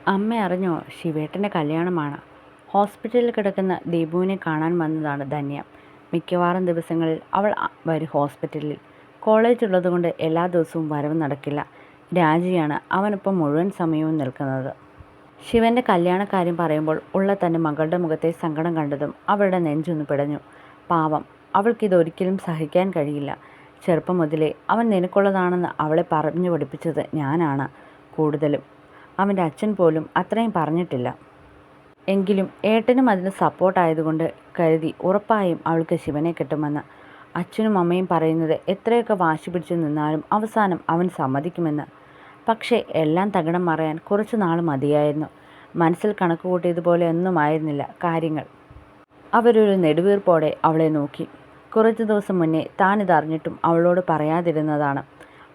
അമ്മ അറിഞ്ഞോ? ശിവേട്ടൻ്റെ കല്യാണമാണ്. ഹോസ്പിറ്റലിൽ കിടക്കുന്ന ദീപുവിനെ കാണാൻ വന്നതാണ് ധന്യ. മിക്കവാറും ദിവസങ്ങളിൽ അവൾ വരും ഹോസ്പിറ്റലിൽ. കോളേജ് ഉള്ളതുകൊണ്ട് എല്ലാ ദിവസവും വരവ് നടക്കില്ല. രാജിയാണ് അവനൊപ്പം മുഴുവൻ സമയവും നിൽക്കുന്നത്. ശിവൻ്റെ കല്യാണക്കാര്യം പറയുമ്പോൾ ഉള്ള തൻ്റെ മകളുടെ മുഖത്തെ സങ്കടം കണ്ടതും അവളുടെ നെഞ്ചൊന്ന് പിടഞ്ഞു. പാവം, അവൾക്കിതൊരിക്കലും സഹിക്കാൻ കഴിയില്ല. ചെറുപ്പം മുതലേ അവൻ നിനക്കുള്ളതാണെന്ന് അവളെ പറഞ്ഞു പഠിപ്പിച്ചത് ഞാനാണ്. കൂടുതലും അവൻ്റെ അച്ഛൻ പോലും അത്രയും പറഞ്ഞിട്ടില്ല. എങ്കിലും ഏട്ടനും അതിന് സപ്പോർട്ടായതുകൊണ്ട് കരുതി ഉറപ്പായും അവൾക്ക് ശിവനെ കിട്ടുമെന്ന്. അച്ഛനും അമ്മയും പറയുന്നത് എത്രയൊക്കെ വാശി പിടിച്ചു നിന്നാലും അവസാനം അവൻ സമ്മതിക്കുമെന്ന്. പക്ഷേ എല്ലാം തകിടം മറയാൻ കുറച്ചു നാൾ മതിയായിരുന്നു. മനസ്സിൽ കണക്ക് കൂട്ടിയതുപോലെ ഒന്നുമായിരുന്നില്ല കാര്യങ്ങൾ. അവരൊരു നെടുവീർപ്പോടെ അവളെ നോക്കി. കുറച്ചു ദിവസം മുന്നേ താനിതറിഞ്ഞിട്ടും അവളോട് പറയാതിരുന്നതാണ്.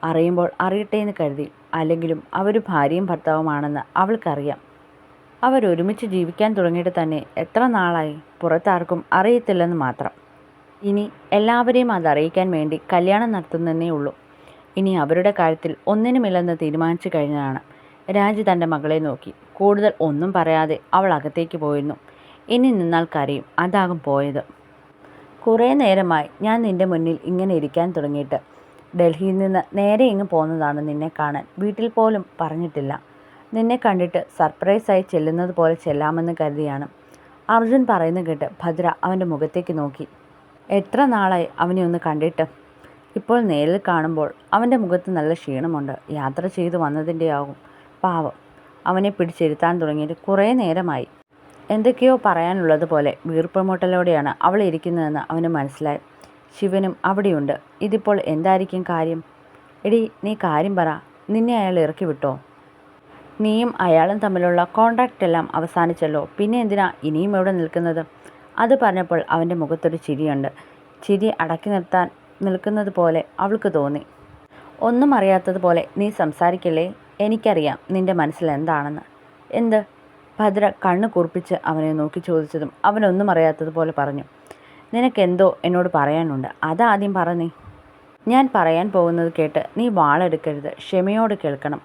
അറിയുമ്പോൾ അറിയട്ടെ എന്ന് കരുതി. അല്ലെങ്കിലും അവർ ഭാര്യയും ഭർത്താവുമാണെന്ന് അവൾക്കറിയാം. അവരൊരുമിച്ച് ജീവിക്കാൻ തുടങ്ങിയിട്ട് തന്നെ എത്ര നാളായി, പുറത്താർക്കും അറിയത്തില്ലെന്ന് മാത്രം. ഇനി എല്ലാവരെയും അതറിയിക്കാൻ വേണ്ടി കല്യാണം നടത്തുന്നതേ ഉള്ളൂ. ഇനി അവരുടെ കാര്യത്തിൽ ഒന്നിനുമില്ലെന്ന് തീരുമാനിച്ചു കഴിഞ്ഞതാണ്. രാജി തൻ്റെ മകളെ നോക്കി. കൂടുതൽ ഒന്നും പറയാതെ അവൾ അകത്തേക്ക് പോയിരുന്നു. ഇനി നിന്നാൽ കരയും, അതാകും പോയത്. കുറേ നേരമായി ഞാൻ നിൻ്റെ മുന്നിൽ ഇങ്ങനെ ഇരിക്കാൻ തുടങ്ങിയിട്ട്. ഡൽഹിയിൽ നിന്ന് നേരെ ഇങ്ങ് പോന്നതാണ് നിന്നെ കാണാൻ. വീട്ടിൽ പോലും പറഞ്ഞിട്ടില്ല. നിന്നെ കണ്ടിട്ട് സർപ്രൈസായി ചെല്ലുന്നത് പോലെ ചെല്ലാമെന്ന് കരുതിയാണ്. അർജുൻ പറയുന്നത് കേട്ട് ഭദ്ര അവൻ്റെ മുഖത്തേക്ക് നോക്കി. എത്ര നാളായി അവനെ ഒന്ന് കണ്ടിട്ട്. ഇപ്പോൾ നേരിൽ കാണുമ്പോൾ അവൻ്റെ മുഖത്ത് നല്ല ക്ഷീണമുണ്ട്. യാത്ര ചെയ്തു വന്നതിൻ്റെയാകും. പാവം, അവനെ പിടിച്ചിരുത്താൻ തുടങ്ങിയിട്ട് കുറേ നേരമായി. എന്തൊക്കെയോ പറയാനുള്ളതുപോലെ വീർപ്പുമുട്ടലോടെയാണ് അവൾ ഇരിക്കുന്നതെന്ന് അവന് മനസ്സിലായി. ശിവനും അവിടെയുണ്ട്. ഇതിപ്പോൾ എന്തായിരിക്കും കാര്യം? എടി, നീ കാര്യം പറ. നിന്നെ അയാൾ ഇറക്കി വിട്ടോ? നീയും അയാളും തമ്മിലുള്ള കോൺട്രാക്റ്റ് എല്ലാം അവസാനിച്ചല്ലോ. പിന്നെ എന്തിനാ ഇനിയും ഇവിടെ നിൽക്കുന്നത്? അത് പറഞ്ഞപ്പോൾ അവൻ്റെ മുഖത്തൊരു ചിരിയുണ്ട്. ചിരി അടക്കി നിർത്താൻ നിൽക്കുന്നത് പോലെ അവൾക്ക് തോന്നി. ഒന്നും അറിയാത്തതുപോലെ നീ സംസാരിക്കല്ലേ. എനിക്കറിയാം നിൻ്റെ മനസ്സിൽ എന്താണെന്ന്. എന്ത്? ഭദ്ര കണ്ണ് കുറിപ്പിച്ച് അവനെ നോക്കി ചോദിച്ചതും അവനൊന്നും അറിയാത്തതുപോലെ പറഞ്ഞു. നിനക്കെന്തോ എന്നോട് പറയാനുണ്ട്. അതാദ്യം പറഞ്ഞേ. ഞാൻ പറയാൻ പോകുന്നത് കേട്ട് നീ വാളെടുക്കരുത്. ക്ഷമയോട് കേൾക്കണം.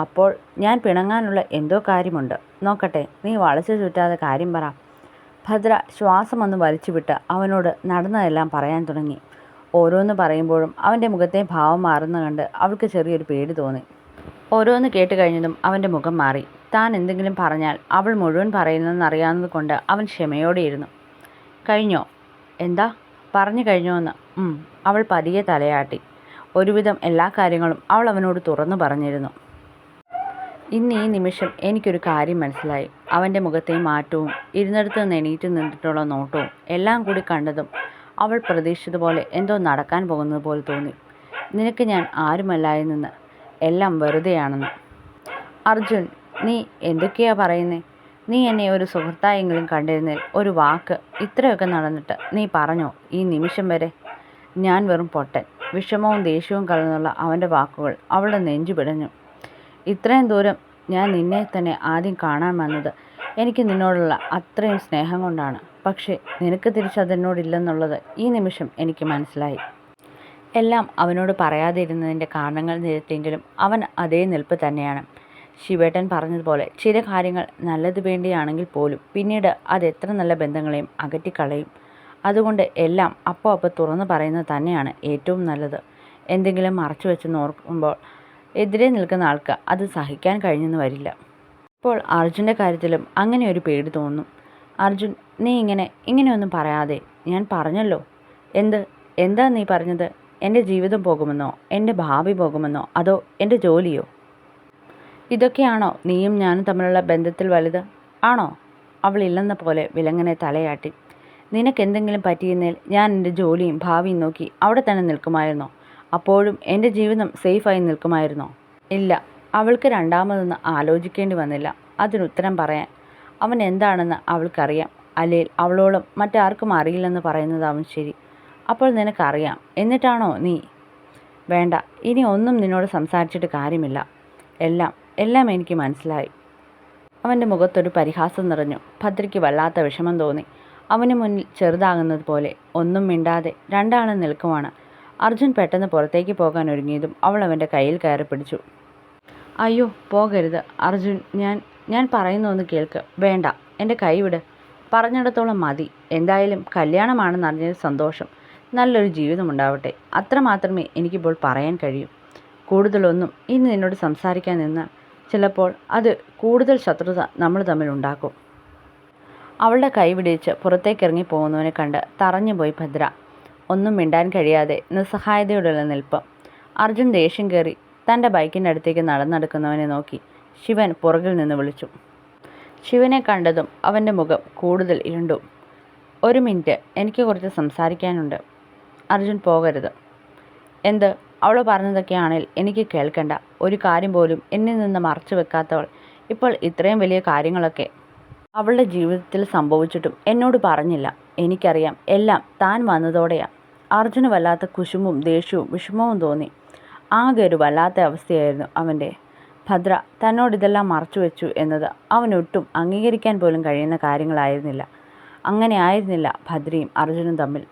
അപ്പോൾ ഞാൻ പിണങ്ങാനുള്ള എന്തോ കാര്യമുണ്ട്. നോക്കട്ടെ, നീ വളച്ചു ചുറ്റാതെ കാര്യം പറ. ഭദ്ര ശ്വാസമൊന്ന് വലിച്ചുവിട്ട് അവനോട് നടന്നതെല്ലാം പറയാൻ തുടങ്ങി. ഓരോന്ന് പറയുമ്പോഴും അവൻ്റെ മുഖത്തെ ഭാവം മാറുന്ന കണ്ട് അവൾക്ക് ചെറിയൊരു പേടി തോന്നി. ഓരോന്ന് കേട്ട് കഴിഞ്ഞതും അവൻ്റെ മുഖം മാറി. താൻ എന്തെങ്കിലും പറഞ്ഞാൽ അവൾ മുഴുവൻ പറയുന്നതെന്നറിയാവുന്നത് കൊണ്ട് അവൻ ക്ഷമയോടെ ഇരുന്നു. കഴിഞ്ഞോ? എന്താ പറഞ്ഞു കഴിഞ്ഞോന്ന്? അവൾ പതിയെ തലയാട്ടി. ഒരുവിധം എല്ലാ കാര്യങ്ങളും അവൾ അവനോട് തുറന്നു പറഞ്ഞിരുന്നു. ഇന്ന് ഈ നിമിഷം എനിക്കൊരു കാര്യം മനസ്സിലായി. അവൻ്റെ മുഖത്തെ മാറ്റവും ഇരുന്നിടത്ത് നിന്ന് എണീറ്റ് നിന്നിട്ടുള്ള നോട്ടവും എല്ലാം കൂടി കണ്ടതും അവൾ പ്രതീക്ഷിച്ചതുപോലെ എന്തോ നടക്കാൻ പോകുന്നത് പോലെ തോന്നി. നിനക്ക് ഞാൻ ആരുമല്ലായിരുന്നെന്ന്, എല്ലാം വെറുതെയാണെന്ന്. അർജുൻ, നീ എന്തൊക്കെയാ പറയുന്നേ? നീ എന്നെ ഒരു സുഹൃത്തായെങ്കിലും കണ്ടിരുന്നേൽ ഒരു വാക്ക്. ഇത്രയൊക്കെ നടന്നിട്ട് നീ പറഞ്ഞോ ഈ നിമിഷം വരെ? ഞാൻ വെറും പൊട്ടൻ. വിഷമവും ദേഷ്യവും കലർന്നുള്ള അവൻ്റെ വാക്കുകൾ അവളുടെ നെഞ്ചു പിടഞ്ഞു. ഇത്രയും ദൂരം ഞാൻ നിന്നെ തന്നെ ആദ്യം കാണാൻ വന്നത് എനിക്ക് നിന്നോടുള്ള അത്രയും സ്നേഹം കൊണ്ടാണ്. പക്ഷേ നിനക്ക് തിരിച്ചതെന്നോടില്ലെന്നുള്ളത് ഈ നിമിഷം എനിക്ക് മനസ്സിലായി. എല്ലാം അവനോട് പറയാതിരുന്നതിൻ്റെ കാരണങ്ങൾ നിരത്തിയെങ്കിലും അവൻ അതേ നിൽപ്പ് തന്നെയാണ്. ശിവേട്ടൻ പറഞ്ഞതുപോലെ ചില കാര്യങ്ങൾ നല്ലത് വേണ്ടിയാണെങ്കിൽ പോലും പിന്നീട് അത് എത്ര നല്ല ബന്ധങ്ങളെയും അകറ്റിക്കളയും. അതുകൊണ്ട് എല്ലാം അപ്പോൾ തുറന്നു പറയുന്നത് തന്നെയാണ് ഏറ്റവും നല്ലത്. എന്തെങ്കിലും മറച്ചു വെച്ച് നോക്കുമ്പോൾ എതിരെ നിൽക്കുന്ന ആൾക്ക് അത് സഹിക്കാൻ കഴിഞ്ഞെന്ന് വരില്ല. ഇപ്പോൾ അർജുൻ്റെ കാര്യത്തിലും അങ്ങനെ ഒരു പേടി തോന്നുന്നു. അർജുൻ, നീ ഇങ്ങനെയൊന്നും പറയാതെ. ഞാൻ പറഞ്ഞല്ലോ. എന്താ നീ പറഞ്ഞത്? എൻ്റെ ജീവിതം പോകുമെന്നോ? എൻ്റെ ഭാവി പോകുമെന്നോ? അതോ എൻ്റെ ജോലിയോ? ഇതൊക്കെയാണോ നീയും ഞാനും തമ്മിലുള്ള ബന്ധത്തിൽ വലുത്? ആണോ? അവൾ ഇല്ലെന്ന പോലെ വിലങ്ങനെ തലയാട്ടി. നിനക്കെന്തെങ്കിലും പറ്റിയെന്നേൽ ഞാൻ എൻ്റെ ജോലിയും ഭാവിയും നോക്കി അവിടെ തന്നെ നിൽക്കുമായിരുന്നോ? അപ്പോഴും എൻ്റെ ജീവിതം സേഫായി നിൽക്കുമായിരുന്നോ? ഇല്ല. അവൾക്ക് രണ്ടാമതൊന്ന് ആലോചിക്കേണ്ടി വന്നില്ല അതിനുത്തരം പറയാൻ. അവൻ എന്താണെന്ന് അവൾക്കറിയാം. അല്ലെങ്കിൽ അവളോളം മറ്റാർക്കും അറിയില്ലെന്ന് പറയുന്നതാവും ശരി. അപ്പോൾ നിനക്കറിയാം, എന്നിട്ടാണോ നീ? വേണ്ട, ഇനി ഒന്നും നിന്നോട് സംസാരിച്ചിട്ട് കാര്യമില്ല. എല്ലാം എനിക്ക് മനസ്സിലായി. അവൻ്റെ മുഖത്തൊരു പരിഹാസം നിറഞ്ഞു. ഭദ്രയ്ക്ക് വല്ലാത്ത വിഷമം തോന്നി. അവന് മുന്നിൽ ചെറുതാകുന്നത് പോലെ ഒന്നും മിണ്ടാതെ രണ്ടാളും നിൽക്കുവാണ്. അർജുൻ പെട്ടെന്ന് പുറത്തേക്ക് പോകാൻ ഒരുങ്ങിയതും അവൾ അവൻ്റെ കയ്യിൽ കയറി പിടിച്ചു. അയ്യോ പോകരുത് അർജുൻ, ഞാൻ പറയുന്നൊന്ന് കേൾക്ക്. വേണ്ട, എൻ്റെ കൈ വിട്. പറഞ്ഞിടത്തോളം മതി. എന്തായാലും കല്യാണമാണെന്നറിഞ്ഞതിൽ സന്തോഷം. നല്ലൊരു ജീവിതമുണ്ടാവട്ടെ. അത്ര മാത്രമേ എനിക്കിപ്പോൾ പറയാൻ കഴിയൂ. കൂടുതലൊന്നും ഇനി നിന്നോട് സംസാരിക്കാൻ നിന്നാൽ ചിലപ്പോൾ അത് കൂടുതൽ ശത്രുത നമ്മൾ തമ്മിൽ ഉണ്ടാക്കും. അവളുടെ കൈ പിടിച്ച് പുറത്തേക്കിറങ്ങി പോകുന്നവനെ കണ്ട് തറഞ്ഞുപോയി ഭദ്ര. ഒന്നും മിണ്ടാൻ കഴിയാതെ നിസ്സഹായതയോടുള്ള നിൽപ്പ്. അർജുൻ ദേഷ്യം കയറി തൻ്റെ ബൈക്കിൻ്റെ അടുത്തേക്ക് നടന്നെടുക്കുന്നവനെ നോക്കി ശിവൻ പുറകിൽ നിന്ന് വിളിച്ചു. ശിവനെ കണ്ടതും അവൻ്റെ മുഖം കൂടുതൽ ഇരുണ്ടു. ഒരു മിനിറ്റ്, എനിക്ക് കുറച്ച് സംസാരിക്കാനുണ്ട്. അർജുൻ പോകരുത്. എന്ത്? അവൾ പറഞ്ഞതൊക്കെയാണെങ്കിൽ എനിക്ക് കേൾക്കണ്ട. ഒരു കാര്യം പോലും എന്നിൽ നിന്ന് മറച്ചു വെക്കാത്തവൾ ഇപ്പോൾ ഇത്രയും വലിയ കാര്യങ്ങളൊക്കെ അവളുടെ ജീവിതത്തിൽ സംഭവിച്ചിട്ടും എന്നോട് പറഞ്ഞില്ല. എനിക്കറിയാം, എല്ലാം താൻ വന്നതോടെയാണ്. അർജുന് വല്ലാത്ത കുശുമ്പും ദേഷ്യവും വിഷമവും തോന്നി. ആകെ ഒരു വല്ലാത്ത അവസ്ഥയായിരുന്നു അവൻ്റെ. ഭദ്ര തന്നോടിതെല്ലാം മറച്ചു വെച്ചു എന്നത് അവനൊട്ടും അംഗീകരിക്കാൻ പോലും കഴിയുന്ന കാര്യങ്ങളായിരുന്നില്ല. അങ്ങനെ ആയിരുന്നില്ല ഭദ്രയും അർജുനും തമ്മിൽ.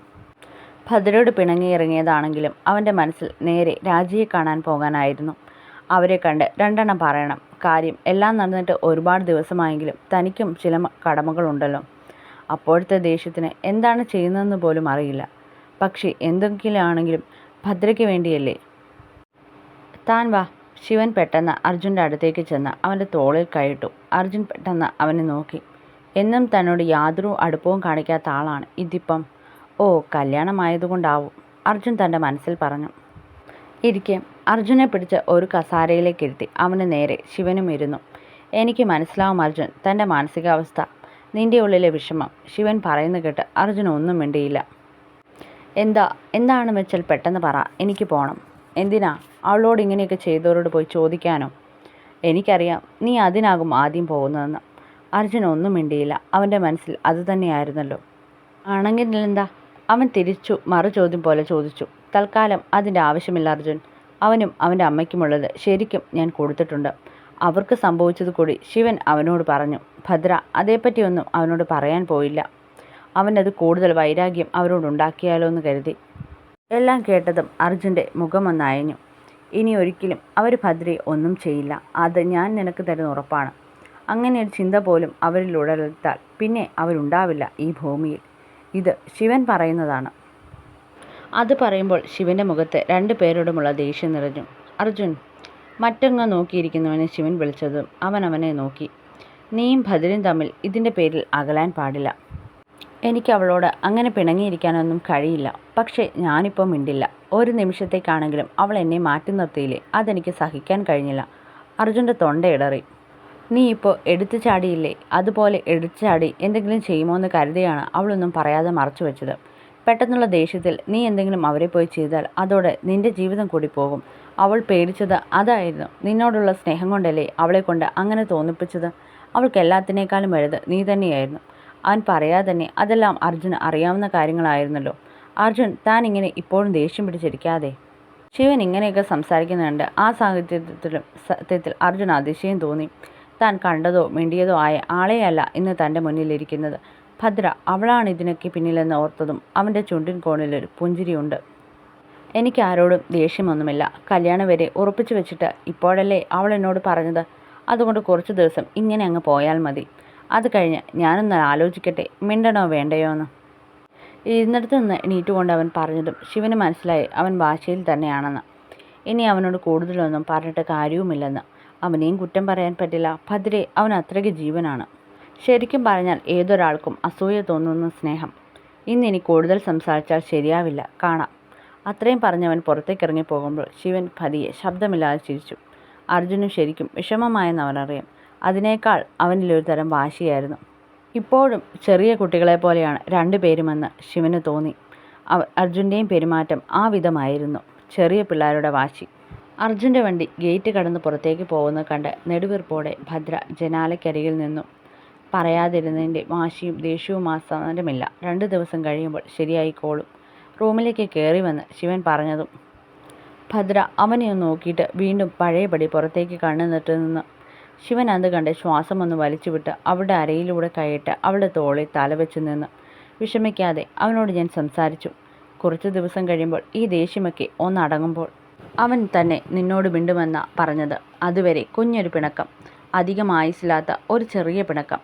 ഭദ്രയോട് പിണങ്ങിയിറങ്ങിയതാണെങ്കിലും അവൻ്റെ മനസ്സിൽ നേരെ രാജിയെ കാണാൻ പോകാനായിരുന്നു. അവരെ കണ്ട് രണ്ടെണ്ണം പറയണം. കാര്യം എല്ലാം നടന്നിട്ട് ഒരുപാട് ദിവസമായെങ്കിലും തനിക്കും ചില കടമകളുണ്ടല്ലോ. അപ്പോഴത്തെ ദേഷ്യത്തിന് എന്താണ് ചെയ്യുന്നതെന്ന് പോലും അറിയില്ല. പക്ഷേ എന്തെങ്കിലാണെങ്കിലും ഭദ്രയ്ക്ക് വേണ്ടിയല്ലേ. താൻ വാ. ശിവൻ പെട്ടെന്ന് അർജുൻ്റെ അടുത്തേക്ക് ചെന്ന് അവൻ്റെ തോളിൽ കൈയിട്ടു. അർജുൻ പെട്ടെന്ന് അവനെ നോക്കി. എന്നും തന്നോട് യാതൊരു അടുപ്പവും കാണിക്കാത്ത ആളാണ് ഇതിപ്പം. ഓ, കല്യാണമായതുകൊണ്ടാവും, അർജുൻ തൻ്റെ മനസ്സിൽ പറഞ്ഞു. ഇരിക്കെ അർജുനെ പിടിച്ച് ഒരു കസാരയിലേക്ക് ഇരുത്തി അവന് നേരെ ശിവനും ഇരുന്നു. എനിക്ക് മനസ്സിലാവും അർജുൻ, തൻ്റെ മാനസികാവസ്ഥ, നിൻ്റെ ഉള്ളിലെ വിഷമം. ശിവൻ പറയുന്ന കേട്ട് അർജുൻ ഒന്നും മിണ്ടിയില്ല. എന്താണെന്ന് വെച്ചാൽ പെട്ടെന്ന് പറ. എനിക്ക് പോകണം. എന്തിനാ? അവളോട് ഇങ്ങനെയൊക്കെ ചെയ്തവരോട് പോയി ചോദിക്കാനോ? എനിക്കറിയാം നീ അതിനാകും ആദ്യം പോകുന്നതെന്ന്. അർജുൻ ഒന്നും മിണ്ടിയില്ല. അവൻ്റെ മനസ്സിൽ അതുതന്നെയായിരുന്നല്ലോ. ആണെങ്കിൽ എന്താ? അവൻ തിരിച്ചു മറു ചോദ്യം പോലെ ചോദിച്ചു. തൽക്കാലം അതിൻ്റെ ആവശ്യമില്ല അർജുൻ. അവനും അവൻ്റെ അമ്മയ്ക്കുമുള്ളത് ശരിക്കും ഞാൻ കൊടുത്തിട്ടുണ്ട്. അവർക്ക് സംഭവിച്ചത് കൂടി ശിവൻ അവനോട് പറഞ്ഞു. ഭദ്ര അതേപ്പറ്റിയൊന്നും അവനോട് പറയാൻ പോയില്ല. അവനത് കൂടുതൽ വൈരാഗ്യം അവരോടുണ്ടാക്കിയാലോ എന്ന് കരുതി. എല്ലാം കേട്ടതും അർജുൻ്റെ മുഖമൊന്ന് അയഞ്ഞു. ഇനി ഒരിക്കലും അവർ ഭദ്രയെ ഒന്നും ചെയ്യില്ല. അത് ഞാൻ നിനക്ക് തരുന്ന ഉറപ്പാണ്. അങ്ങനെ ഒരു ചിന്ത പോലും അവരിൽ ഉടലെടുത്താൽ പിന്നെ അവരുണ്ടാവില്ല ഈ ഭൂമിയിൽ. ഇത് ശിവൻ പറയുന്നതാണ്. അത് പറയുമ്പോൾ ശിവൻ്റെ മുഖത്ത് രണ്ടു പേരോടുമുള്ള ദേഷ്യം നിറഞ്ഞു. അർജുൻ. മറ്റങ്ങ് നോക്കിയിരിക്കുന്നവനെ ശിവൻ വിളിച്ചതും അവനെ നോക്കി. നീയും ഭദ്രയും തമ്മിൽ ഇതിൻ്റെ പേരിൽ അകലാൻ പാടില്ല. എനിക്ക് അവളോട് അങ്ങനെ പിണങ്ങിയിരിക്കാനൊന്നും കഴിയില്ല. പക്ഷേ ഞാനിപ്പോൾ മിണ്ടില്ല. ഒരു നിമിഷത്തേക്കാണെങ്കിലും അവൾ എന്നെ മാറ്റി നിർത്തിയില്ലേ, അതെനിക്ക് സഹിക്കാൻ കഴിഞ്ഞില്ല. അർജുൻ്റെ തൊണ്ടയിടറി. നീ ഇപ്പോൾ എടുത്തു ചാടിയില്ലേ, അതുപോലെ എടുത്തു ചാടി എന്തെങ്കിലും ചെയ്യുമോ എന്ന് കരുതിയാണ് അവളൊന്നും പറയാതെ മറച്ചു വെച്ചത്. പെട്ടെന്നുള്ള ദേഷ്യത്തിൽ നീ എന്തെങ്കിലും അവരെ പോയി ചെയ്താൽ അതോടെ നിന്റെ ജീവിതം കൂടി പോകും. അവൾ പേടിച്ചത് അതായിരുന്നു. നിന്നോടുള്ള സ്നേഹം കൊണ്ടല്ലേ അവളെ കൊണ്ട് അങ്ങനെ തോന്നിപ്പിച്ചത്. അവൾക്ക് എല്ലാത്തിനേക്കാളും വലുത് നീ തന്നെയായിരുന്നു. അവൻ പറയാതെ തന്നെ അതെല്ലാം അർജുന് അറിയാവുന്ന കാര്യങ്ങളായിരുന്നല്ലോ. അർജുൻ, താൻ ഇങ്ങനെ ഇപ്പോഴും ദേഷ്യം പിടിച്ചിരിക്കാതെ. ശിവൻ ഇങ്ങനെയൊക്കെ സംസാരിക്കുന്നുണ്ട്. ആ സത്യത്തിൽ അർജുൻ അതിശയം തോന്നി. താൻ കണ്ടതോ മിണ്ടിയതോ ആയ ആളെയല്ല ഇന്ന് തൻ്റെ മുന്നിലിരിക്കുന്നത്. ഭദ്ര അവളാണ് ഇതിനൊക്കെ പിന്നിലെന്ന് ഓർത്തതും അവൻ്റെ ചുണ്ടിൻ കോണിലൊരു പുഞ്ചിരിയുണ്ട്. എനിക്ക് ആരോടും ദേഷ്യമൊന്നുമില്ല. കല്യാണം വരെ ഉറപ്പിച്ചു വെച്ചിട്ട് ഇപ്പോഴല്ലേ അവൾ എന്നോട് പറഞ്ഞത്. അതുകൊണ്ട് കുറച്ച് ദിവസം ഇങ്ങനെ അങ്ങ് പോയാൽ മതി. അത് കഴിഞ്ഞ് ഞാനൊന്ന് ആലോചിക്കട്ടെ, മിണ്ടണോ വേണ്ടയോ എന്ന്. ഇരുന്നിടത്ത് നിന്ന് എണീറ്റുകൊണ്ട് അവൻ പറഞ്ഞതും ശിവന് മനസ്സിലായി അവൻ വാശിയിൽ തന്നെയാണെന്ന്. ഇനി അവനോട് കൂടുതലൊന്നും പറഞ്ഞിട്ട് കാര്യവുമില്ലെന്ന്. അവനെയും കുറ്റം പറയാൻ പറ്റില്ല. ഭദ്രയെ അവൻ അത്രയ്ക്ക് ജീവനാണ്. ശരിക്കും പറഞ്ഞാൽ ഏതൊരാൾക്കും അസൂയ തോന്നുന്ന സ്നേഹം. ഇനി കൂടുതൽ സംസാരിച്ചാൽ ശരിയാവില്ല. കാണാം. അത്രയും പറഞ്ഞവൻ പുറത്തേക്കിറങ്ങി പോകുമ്പോൾ ശിവൻ പതിയെ ശബ്ദമില്ലാതെ ചിരിച്ചു. അർജുനും ശരിക്കും വിഷമമായെന്ന് അവനറിയാം. അതിനേക്കാൾ അവനിലൊരു തരം വാശിയായിരുന്നു. ഇപ്പോഴും ചെറിയ കുട്ടികളെ പോലെയാണ് രണ്ടുപേരുമെന്ന് ശിവന് തോന്നി. അർജുൻ്റെയും പെരുമാറ്റം ആ വിധമായിരുന്നു. ചെറിയ പിള്ളേരുടെ വാശി. അർജുൻ്റെ വണ്ടി ഗേറ്റ് കടന്ന് പുറത്തേക്ക് പോകുന്നത് കണ്ട് നെടുവീർപ്പോടെ ഭദ്ര ജനാലയ്ക്കരികിൽ നിന്നു. പറയാതിരുന്നതിൻ്റെ വാശിയും ദേഷ്യവും സാരമില്ല. 2 ദിവസം കഴിയുമ്പോൾ ശരിയായിക്കോളും. റൂമിലേക്ക് കയറി വന്ന് ശിവൻ പറഞ്ഞതും ഭദ്ര അവനെ ഒന്ന് നോക്കിയിട്ട് വീണ്ടും പഴയപടി പുറത്തേക്ക് കണ്ണു നട്ടു നിന്ന്. ശിവൻ അത് കണ്ട് ശ്വാസമൊന്ന് വലിച്ചുവിട്ട് അവളുടെ അരയിലൂടെ കൈയിട്ട് അവളുടെ തോളിൽ തലവെച്ച് നിന്ന്. വിഷമിക്കാതെ അവനോട് ഞാൻ സംസാരിച്ചു. കുറച്ച് ദിവസം കഴിയുമ്പോൾ ഈ ദേഷ്യമൊക്കെ ഒന്നടങ്ങുമ്പോൾ അവൻ തന്നെ നിന്നോട് മിണ്ടുമെന്നാ പറഞ്ഞത്. അതുവരെ കുഞ്ഞൊരു പിണക്കം, അധികം ആയുസ്സില്ലാത്ത ഒരു ചെറിയ പിണക്കം.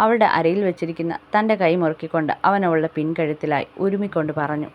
അവളുടെ അരയിൽ വെച്ചിരിക്കുന്ന തൻ്റെ കൈ മുറുക്കിക്കൊണ്ട് അവൻ അവളുടെ പിൻകഴുത്തിലായി ഉരുമിക്കൊണ്ട് പറഞ്ഞു.